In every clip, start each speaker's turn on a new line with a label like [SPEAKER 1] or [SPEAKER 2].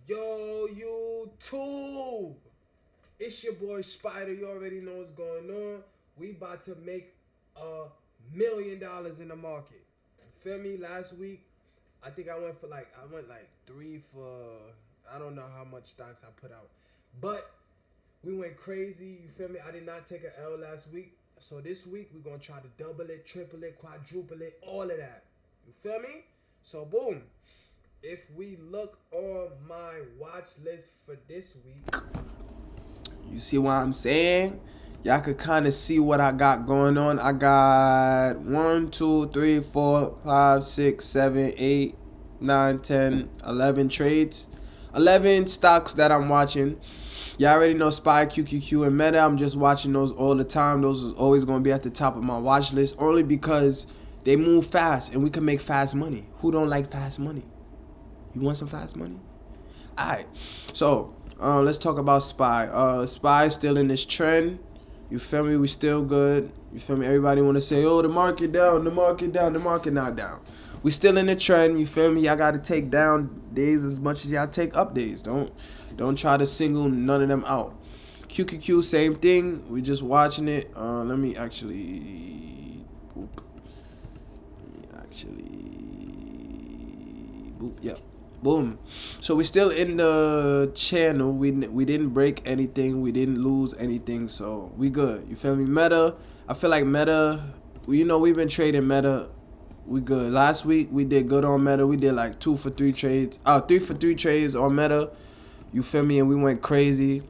[SPEAKER 1] Yo, YouTube! It's your boy Spider. You already know what's going on. We about to make $1 million in the market. You feel me? Last week, I think I went like 3 for, I don't know how much stocks I put out. But we went crazy. You feel me? I did not take an L last week. So this week, we're going to try to double it, triple it, quadruple it, all of that. You feel me? So boom. If we look on my watch list for this week, you see what I'm saying? Y'all could kind of see what I got going on. I got 1, 2, 3, 4, 5, 6, 7, 8, 9, 10, 11 trades. 11 stocks that I'm watching. Y'all already know SPY, QQQ, and Meta. I'm just watching those all the time. Those are always going to be at the top of my watch list. Only because they move fast and we can make fast money. Who don't like fast money? You want some fast money? Alright, so let's talk about SPY. SPY still in this trend. You feel me? We still good. You feel me? Everybody want to say, oh, the market down, the market down, the market not down. We still in the trend. You feel me? Y'all got to take down days as much as y'all take up days. Don't try to single none of them out. QQQ, same thing. We just watching it. Let me actually boop. Yep. Boom. So we still in the channel. We didn't break anything. We didn't lose anything. So we good. You feel me? Meta. I feel like Meta. You know, we've been trading Meta. We good. Last week we did good on Meta. We did like 2 for 3 trades. 3 for 3 trades on Meta. You feel me? And we went crazy.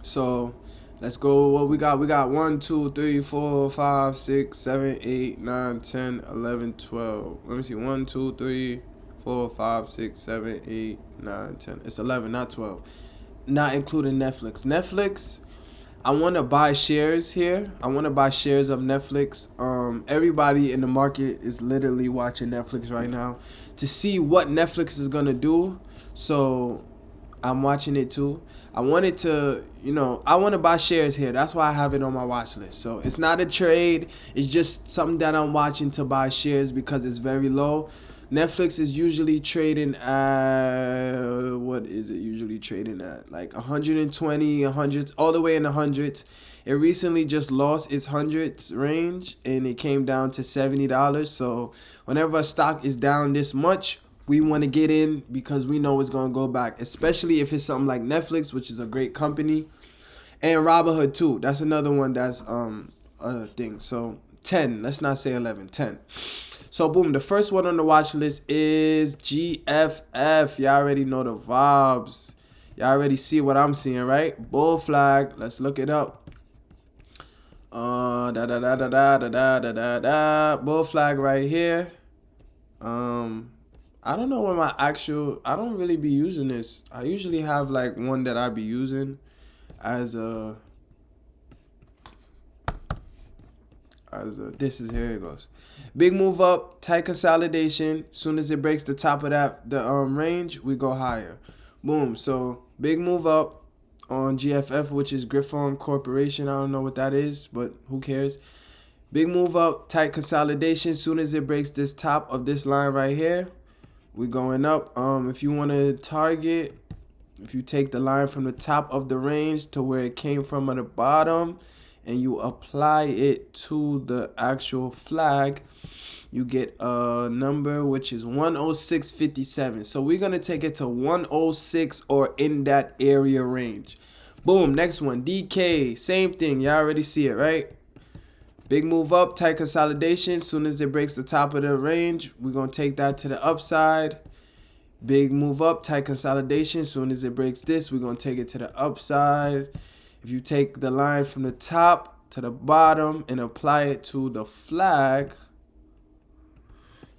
[SPEAKER 1] So let's go. What we got? We got 1, 2, 3, 4, 5, 6, 7, 8, 9, 10, 11, 12. Let me see. 1, 2, 3, 4, 5, 6, 7, 8, 9, 10. It's 11, not 12. Not including Netflix. Netflix, I want to buy shares here. I want to buy shares of Netflix. Everybody in the market is literally watching Netflix right now to see what Netflix is going to do. So I'm watching it too. I wanted to, I want to buy shares here. That's why I have it on my watch list. So it's not a trade. It's just something that I'm watching to buy shares because it's very low. Netflix is usually trading at, what is it usually trading at? Like 120, 100, all the way in the hundreds. It recently just lost its hundreds range and it came down to $70. So whenever a stock is down this much, we want to get in because we know it's going to go back, especially if it's something like Netflix, which is a great company, and Robinhood too. That's another one that's a thing. So 10, let's not say 11, 10. So boom, the first one on the watch list is GFF. Y'all already know the vibes. Y'all already see what I'm seeing, right? Bull flag. Let's look it up. Bull flag right here. I don't know what I don't really be using this. I usually have like one that I be using as a this is, here it goes. Big move up, tight consolidation. Soon as it breaks the top of the range, we go higher. Boom. So big move up on GFF, which is Griffon Corporation. I don't know what that is, but who cares? Big move up, tight consolidation. Soon as it breaks this top of this line right here, we going up. If you want to target, if you take the line from the top of the range to where it came from at the bottom, and you apply it to the actual flag, you get a number which is 106.57. So we're going to take it to 106 or in that area range. Boom, next one, DK, same thing. Y'all already see it, right? Big move up, tight consolidation. Soon as it breaks the top of the range, we're going to take that to the upside. Big move up, tight consolidation. Soon as it breaks this, we're going to take it to the upside. If you take the line from the top to the bottom and apply it to the flag,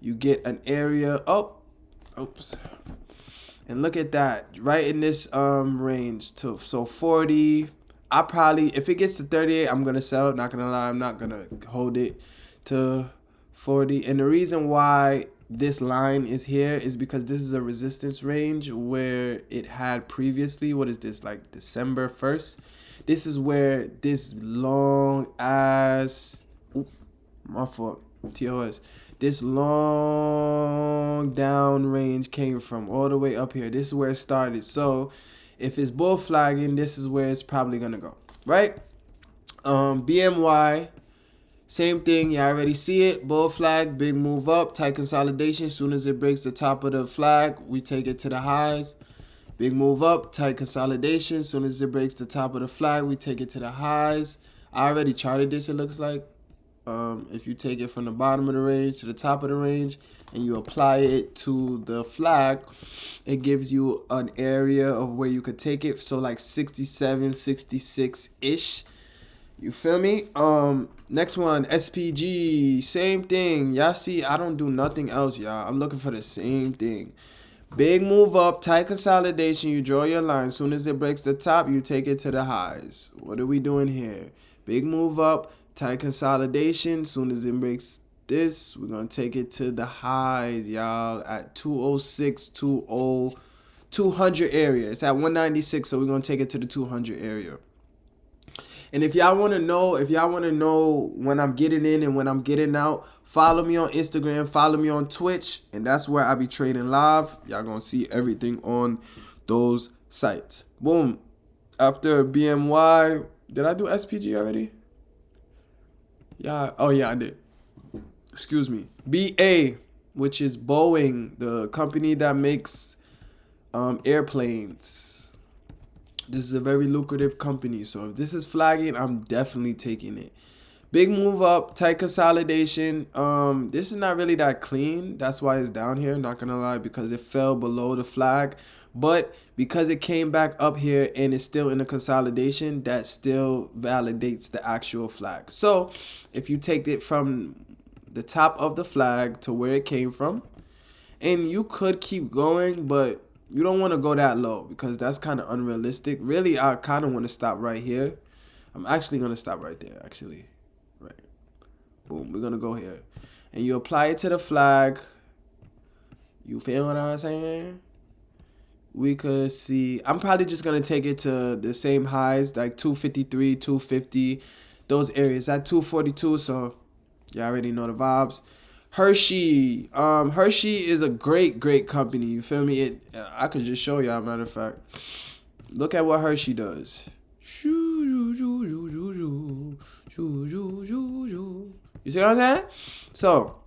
[SPEAKER 1] you get an area up. Oops. And look at that, right in this range too. So 40. I probably, if it gets to 38, I'm gonna sell it. Not gonna lie, I'm not gonna hold it to 40. And the reason why this line is here is because this is a resistance range where it had previously, what is this, like December 1st? This is where this long ass, my fault. TOS. This long down range came from all the way up here. This is where it started. So if it's bull flagging, this is where it's probably gonna go, right? BMY, same thing. You already see it. Bull flag, big move up, tight consolidation. As soon as it breaks the top of the flag, we take it to the highs. Big move up, tight consolidation. As soon as it breaks the top of the flag, we take it to the highs. I already charted this, it looks like. If you take it from the bottom of the range to the top of the range and you apply it to the flag, it gives you an area of where you could take it. So like 67, 66-ish. You feel me? Next one, SPG. Same thing. Y'all see, I don't do nothing else, y'all. I'm looking for the same thing. Big move up, tight consolidation. You draw your line. As soon as it breaks the top, you take it to the highs. What are we doing here? Big move up, tight consolidation. As soon as it breaks this, we're going to take it to the highs, y'all, at 206, 200 area. It's at 196, so we're going to take it to the 200 area. And if y'all want to know when I'm getting in and when I'm getting out, follow me on Instagram, follow me on Twitch, and that's where I be trading live. Y'all going to see everything on those sites. Boom. After BMY, did I do SPG already? Yeah. Oh, yeah, I did. Excuse me. BA, which is Boeing, the company that makes airplanes. This is a very lucrative company. So if this is flagging, I'm definitely taking it. Big move up, tight consolidation. This is not really that clean. That's why it's down here, not going to lie, because it fell below the flag. But because it came back up here and it's still in the consolidation, that still validates the actual flag. So if you take it from the top of the flag to where it came from, and you could keep going, but you don't want to go that low because that's kind of unrealistic. Really, I kind of want to stop right here. I'm actually going to stop right there, actually. Right. Boom, we're going to go here. And you apply it to the flag. You feel what I'm saying? We could see, I'm probably just going to take it to the same highs, like 253, 250, those areas at 242. So you already know the vibes. Hershey. Hershey is a great company. You feel me? I could just show y'all, matter of fact. Look at what Hershey does. You see what I'm saying? So,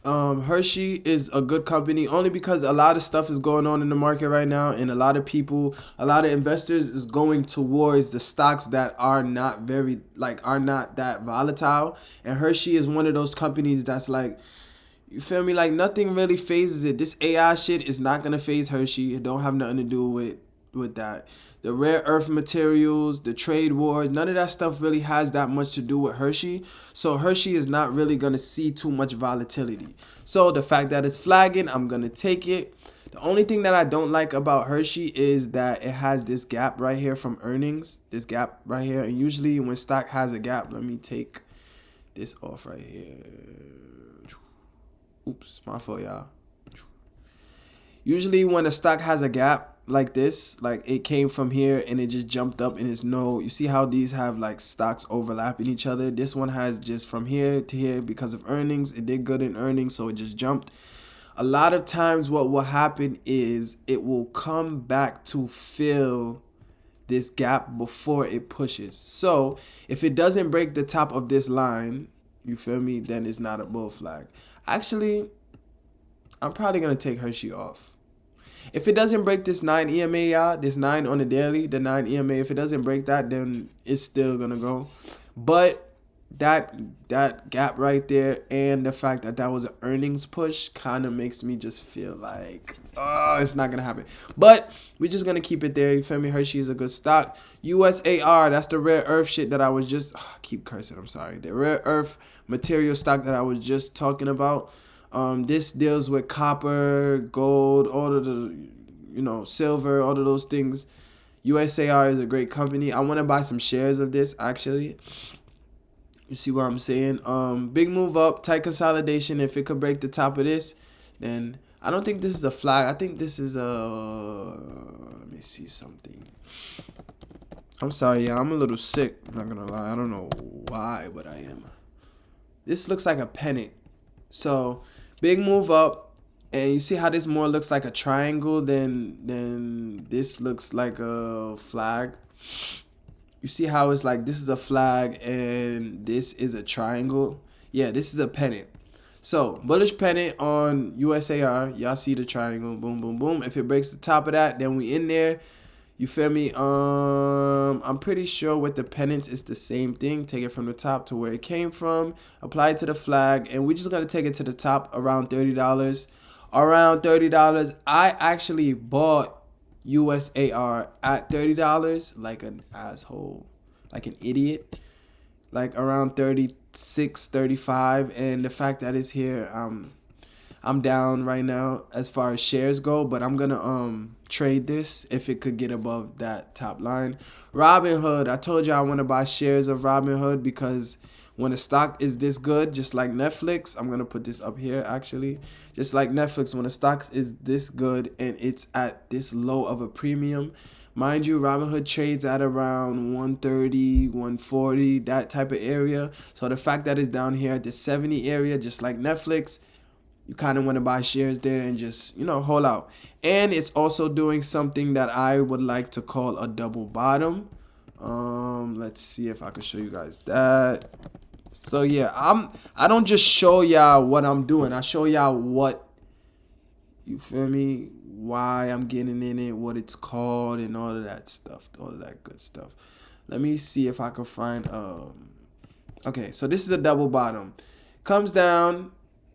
[SPEAKER 1] Hershey is a good company only because a lot of stuff is going on in the market right now, and a lot of people, a lot of investors is going towards the stocks that are not that volatile. And Hershey is one of those companies that's like, you feel me? Like nothing really phases it. This AI shit is not gonna phase Hershey. It don't have nothing to do with that. The rare earth materials, the trade war, none of that stuff really has that much to do with Hershey. So Hershey is not really going to see too much volatility. So the fact that it's flagging, I'm going to take it. The only thing that I don't like about Hershey is that it has this gap right here from earnings. This gap right here. And usually when stock has a gap, let me take this off right here. Oops, my fault, y'all. Usually when a stock has a gap like this, like it came from here and it just jumped up and it's you see how these have like stocks overlapping each other? This one has just from here to here because of earnings. It did good in earnings, so it just jumped. A lot of times what will happen is it will come back to fill this gap before it pushes. So if it doesn't break the top of this line, you feel me, then it's not a bull flag. Actually, I'm probably going to take Hershey off. If it doesn't break this 9 EMA, y'all, this 9 on the daily, the 9 EMA, if it doesn't break that, then it's still going to go. But that gap right there and the fact that that was an earnings push kind of makes me just feel like, oh, it's not going to happen. But we're just going to keep it there. You feel me? Hershey is a good stock. USAR, that's the rare earth shit that I was just, keep cursing, I'm sorry. The rare earth material stock that I was just talking about. This deals with copper, gold, all of the, silver, all of those things. USAR is a great company. I want to buy some shares of this, actually. You see what I'm saying? Big move up, tight consolidation. If it could break the top of this, then I don't think this is a flag. I think this is let me see something. I'm sorry, yeah, I'm a little sick. I'm not going to lie. I don't know why, but I am. this looks like a pennant. So big move up, and you see how this more looks like a triangle than this looks like a flag. You see how it's like this is a flag and this is a triangle. Yeah, this is a pennant. So bullish pennant on USAR. Y'all see the triangle, boom, boom, boom. If it breaks the top of that, then we in there. You feel me? I'm pretty sure with the pennants, it's the same thing. Take it from the top to where it came from. Apply it to the flag. And we're just going to take it to the top around $30. Around $30. I actually bought USAR at $30 like an asshole. Like an idiot. Like around 36, 35. And the fact that it's here, I'm down right now as far as shares go, but I'm gonna trade this if it could get above that top line. Robinhood, I told you I want to buy shares of Robinhood because when a stock is this good, just like Netflix, I'm gonna put this up here actually. Just like Netflix, when a stock is this good and it's at this low of a premium, mind you, Robinhood trades at around 130, 140, that type of area. So the fact that it's down here at the 70 area, just like Netflix, you kind of want to buy shares there and just, hold out. And it's also doing something that I would like to call a double bottom. Let's see if I can show you guys that. So yeah, I don't just show y'all what I'm doing. I show y'all what, you feel me, why I'm getting in it, what it's called, and all of that stuff, all of that good stuff. Let me see if I can find, okay, so this is a double bottom. Comes down,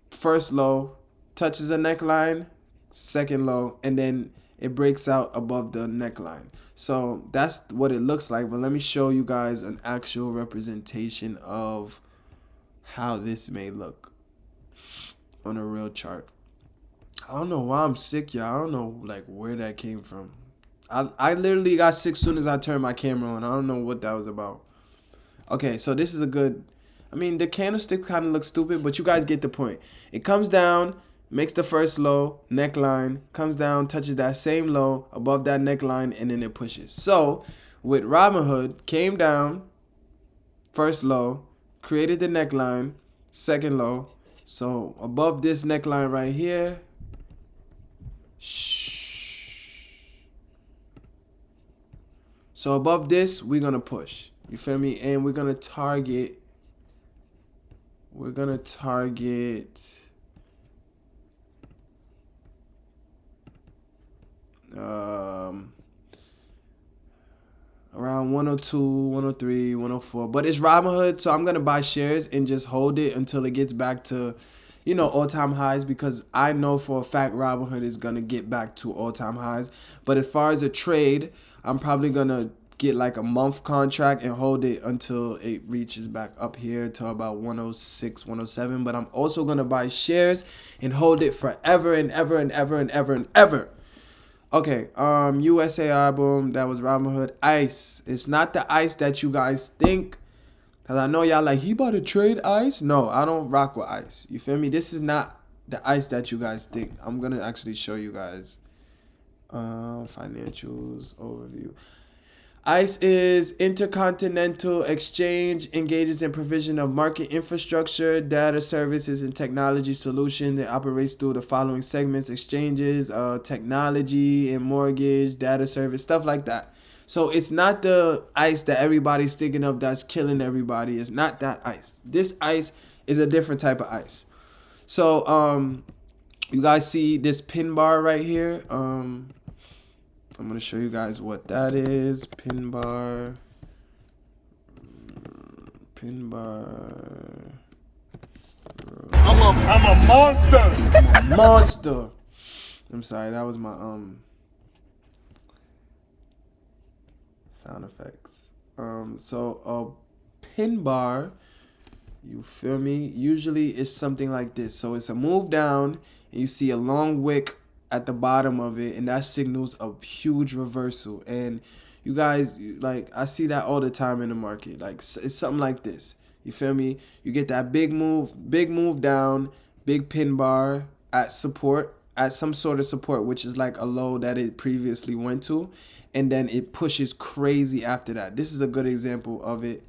[SPEAKER 1] first low, touches a neckline, second low, and then it breaks out above the neckline. So that's what it looks like. But let me show you guys an actual representation of how this may look on a real chart. I don't know why I'm sick, y'all. I don't know like where that came from. I literally got sick as soon as I turned my camera on. I don't know what that was about. Okay, so this is a good, I mean, the candlestick kind of looks stupid, but you guys get the point. It comes down, makes the first low, neckline, comes down, touches that same low above that neckline, and then it pushes. So with Robinhood, came down, first low, created the neckline, second low. So above this neckline right here, so above this, we're going to push. You feel me? And we're going to target around 102, 103, 104. But it's Robinhood, so I'm going to buy shares and just hold it until it gets back to, all-time highs, because I know for a fact Robinhood is going to get back to all-time highs. But as far as a trade, I'm probably going to get like a month contract and hold it until it reaches back up here to about 106, 107. But I'm also going to buy shares and hold it forever and ever and ever and ever and ever. Okay, USAR, boom, that was Robinhood. ICE. It's not the ICE that you guys think. Because I know y'all like, he about to trade ICE? No, I don't rock with ICE. You feel me? This is not the ICE that you guys think. I'm going to actually show you guys. Financials overview. ICE is Intercontinental Exchange, engages in provision of market infrastructure, data services, and technology solutions. It operates through the following segments: exchanges, technology and mortgage, data service, stuff like that. So it's not the ICE that everybody's thinking of that's killing everybody. It's not that ICE. This ICE is a different type of ICE. So you guys see this pin bar right here. I'm going to show you guys what that is. Pin bar.
[SPEAKER 2] I'm a monster.
[SPEAKER 1] I'm a monster. I'm sorry, that was my sound effects. So a pin bar, you feel me? Usually it's something like this. So it's a move down and you see a long wick at the bottom of it, and that signals a huge reversal. And you guys, like, I see that all the time in the market. Like, it's something like this. You feel me? You get that big move down, big pin bar at support, at some sort of support, which is like a low that it previously went to, and then it pushes crazy after that. This is a good example of it.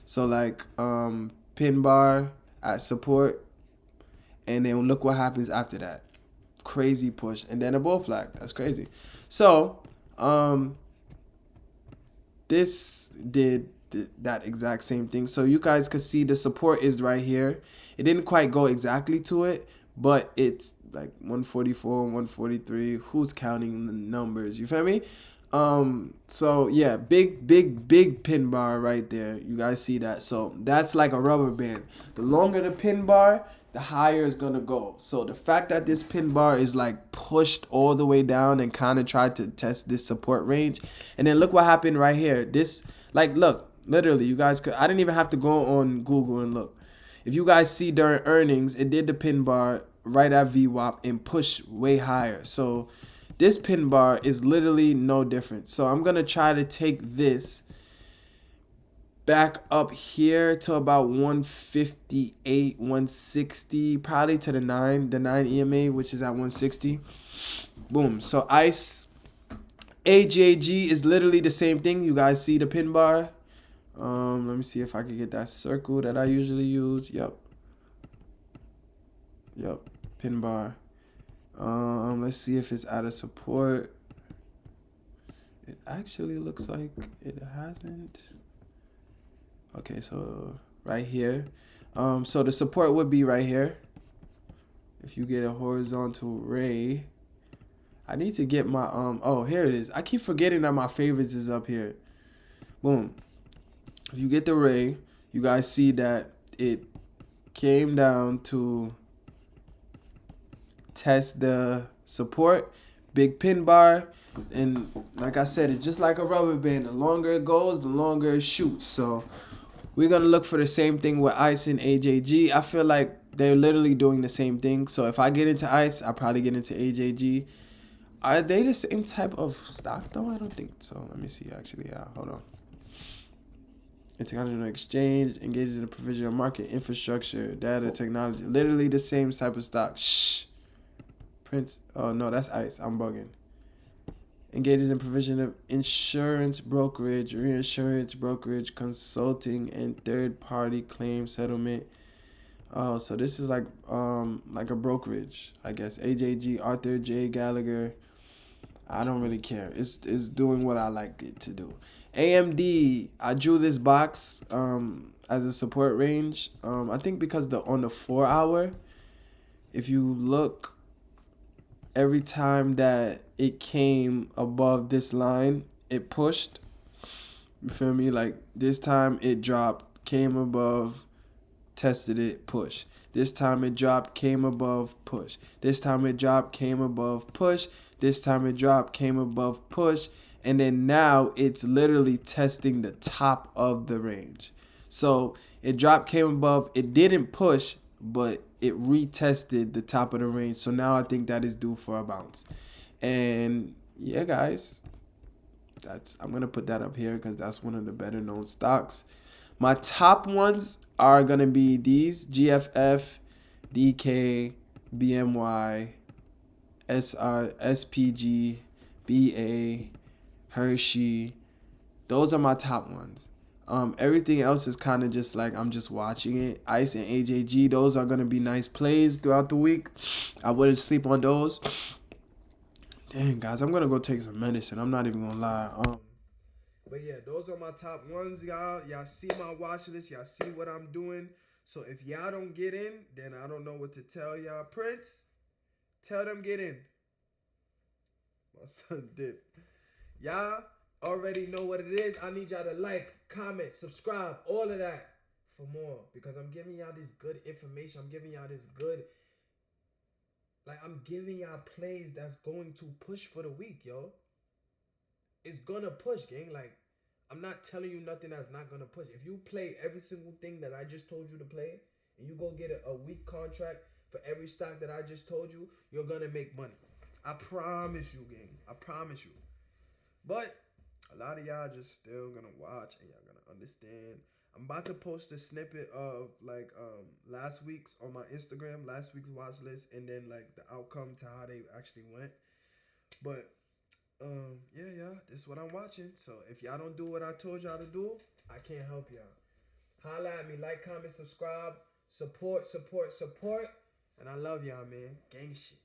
[SPEAKER 1] So like pin bar at support, and then look what happens after that. Crazy push, and then a bull flag. That's crazy. So, this did that exact same thing. So you guys could see the support is right here. It didn't quite go exactly to it, but it's like 144, 143. Who's counting the numbers? You feel me? So yeah, big pin bar right there. You guys see that? So that's like a rubber band. The longer the pin bar, the higher it's gonna go. So the fact that this pin bar is like pushed all the way down and kind of tried to test this support range, and then look what happened right here. This, like, look, literally, you guys could. I didn't even have to go on Google and look. If you guys see during earnings, it did the pin bar right at VWAP and push way higher. So this pin bar is literally no different. So I'm going to try to take this back up here to about 158, 160, probably to the 9 EMA, which is at 160. Boom. So ICE, AJG is literally the same thing. You guys see the pin bar. Let me see if I can get that circle that I usually use. Yep. Pin bar. Let's see if it's out of support. It actually looks like it hasn't. Okay, so right here. So the support would be right here. If you get a horizontal ray. I need to get my oh, here it is. I keep forgetting that my favorites is up here. Boom. If you get the ray, you guys see that it came down to test the support, big pin bar, and like I said, it's just like a rubber band. The longer it goes, the longer it shoots. So we're gonna look for the same thing with ICE and AJG. I feel like they're literally doing the same thing. So if I get into ICE, I'll probably get into AJG. Are they the same type of stock though? I don't think so. Let me see actually. Hold on. International exchange engages in the provision of market infrastructure, data, technology. Literally the same type of stock. Shh. Prince. Oh no, that's ICE. I'm bugging. Engages in provision of insurance brokerage, reinsurance brokerage, consulting, and third-party claim settlement. Oh, so this is like a brokerage, I guess. AJG, Arthur J. Gallagher. I don't really care. It's doing what I like it to do. AMD, I drew this box as a support range. I think because on the 4 hour, if you look, every time that it came above this line, it pushed. You feel me? Like this time it dropped, came above, tested it, push. This time it dropped, came above, push. This time it dropped, came above, push. This time it dropped, came above, push. And then now it's literally testing the top of the range. So it dropped, came above, it didn't push, but it retested the top of the range. So now I think that is due for a bounce. And yeah, guys, I'm going to put that up here because that's one of the better known stocks. My top ones are going to be these: GFF, DK, BMY, SR, SPG, BA, Hershey. Those are my top ones. Everything else is kind of just like I'm just watching it. ICE and AJG, those are going to be nice plays throughout the week. I wouldn't sleep on those. Dang, guys, I'm going to go take some medicine. I'm not even going to lie. But yeah, those are my top ones, y'all. Y'all see my watch list. Y'all see what I'm doing. So if y'all don't get in, then I don't know what to tell y'all. Prince, tell them get in. My son did. Y'all already know what it is. I need y'all to like, comment, subscribe, all of that for more. Because I'm giving y'all this good information. I'm giving y'all this good... I'm giving y'all plays that's going to push for the week, yo. It's gonna push, gang. I'm not telling you nothing that's not gonna push. If you play every single thing that I just told you to play, and you go get a week contract for every stock that I just told you, you're gonna make money. I promise you, gang. I promise you. But a lot of y'all just still gonna watch and y'all gonna understand. I'm about to post a snippet of last week's on my Instagram, last week's watch list, and then the outcome to how they actually went. But yeah, this is what I'm watching. So if y'all don't do what I told y'all to do, I can't help y'all. Holla at me, like, comment, subscribe, Support. And I love y'all, man. Gang shit.